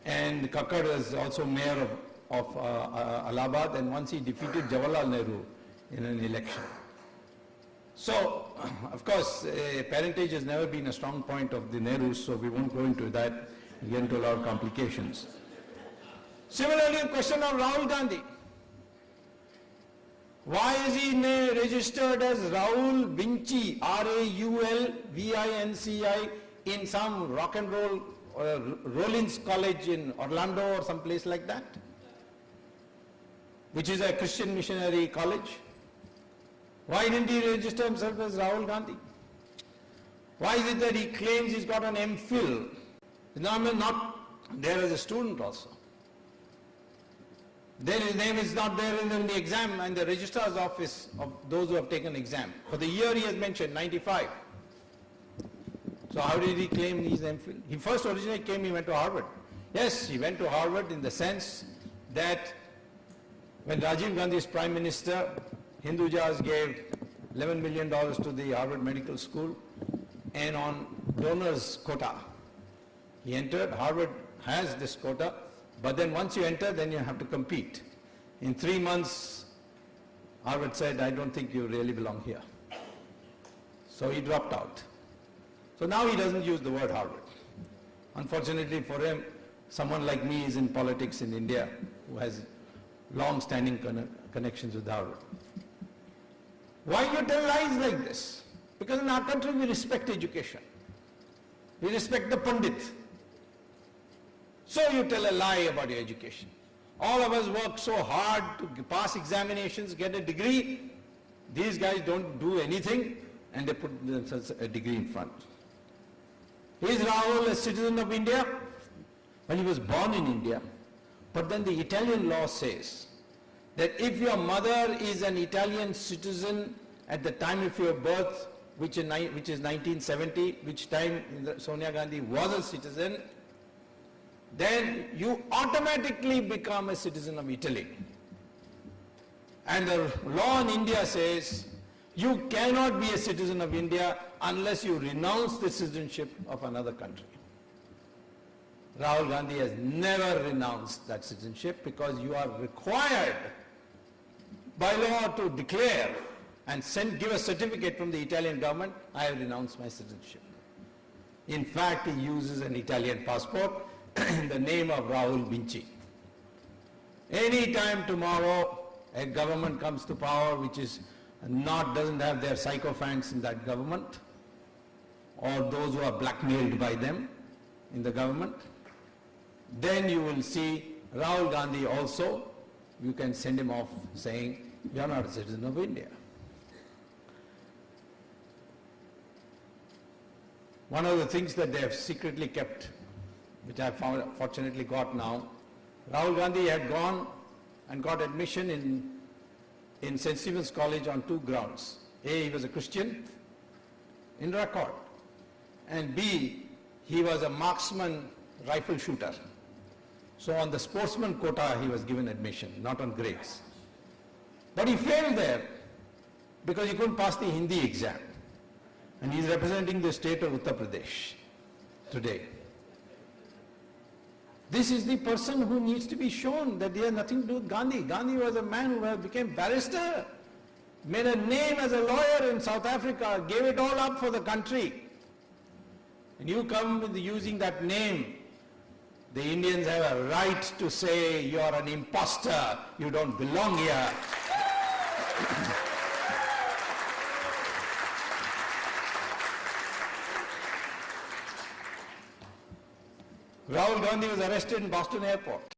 and Kakkad was also mayor of Allahabad, and once he defeated Jawaharlal Nehru in an election. So, of course, parentage has never been a strong point of the Nehrus, so we won't go into that. We get into a lot of complications. Similarly, the question of Rahul Gandhi. Why is he registered as Raul Vinci, R-A-U-L-V-I-N-C-I, in some rock and roll Rollins College in Orlando or some place like that, which is a Christian missionary college? Why didn't he register himself as Rahul Gandhi? Why is it that he claims he's got an MPhil? His name is not there as a student also. Then his name is not there in the exam and the registrar's office of those who have taken exam. For the year he has mentioned, 95. So how did he claim he's MPhil? He first originally came, he went to Harvard. Yes, he went to Harvard in the sense that when Rajiv Gandhi is Prime Minister, Hindujas gave $11 million to the Harvard Medical School, and on donors quota. He entered. Harvard has this quota, but then once you enter, then you have to compete. In 3 months, Harvard said, I don't think you really belong here. So he dropped out. So now he doesn't use the word Harvard. Unfortunately for him, someone like me is in politics in India who has long-standing connections with Harvard. Why you tell lies like this? Because in our country we respect education. We respect the Pandit. So you tell a lie about your education. All of us work so hard to pass examinations, get a degree. These guys don't do anything and they put themselves a degree in front. Is Rahul a citizen of India? Well, he was born in India. But then the Italian law says that if your mother is an Italian citizen at the time of your birth, which is 1970, which time Sonia Gandhi was a citizen, then you automatically become a citizen of Italy. And the law in India says you cannot be a citizen of India unless you renounce the citizenship of another country. Rahul Gandhi has never renounced that citizenship because you are required by law to declare and give a certificate from the Italian government, I have renounced my citizenship. In fact, he uses an Italian passport in the name of Raul Vinci. Any time tomorrow a government comes to power which is doesn't have their sycophants in that government, or those who are blackmailed by them in the government, then you will see Rahul Gandhi also, you can send him off saying, you are not a citizen of India. One of the things that they have secretly kept, which I have fortunately got now, Rahul Gandhi had gone and got admission in St. Stephen's College on 2 grounds. A, he was a Christian in record, and B, he was a marksman rifle shooter. So on the sportsman quota, he was given admission, not on grades. But he failed there because he couldn't pass the Hindi exam. And he is representing the state of Uttar Pradesh today. This is the person who needs to be shown that he has nothing to do with Gandhi. Gandhi was a man who became barrister, made a name as a lawyer in South Africa, gave it all up for the country. And you come with using that name, the Indians have a right to say you are an imposter, you don't belong here. Rahul Gandhi was arrested in Boston airport.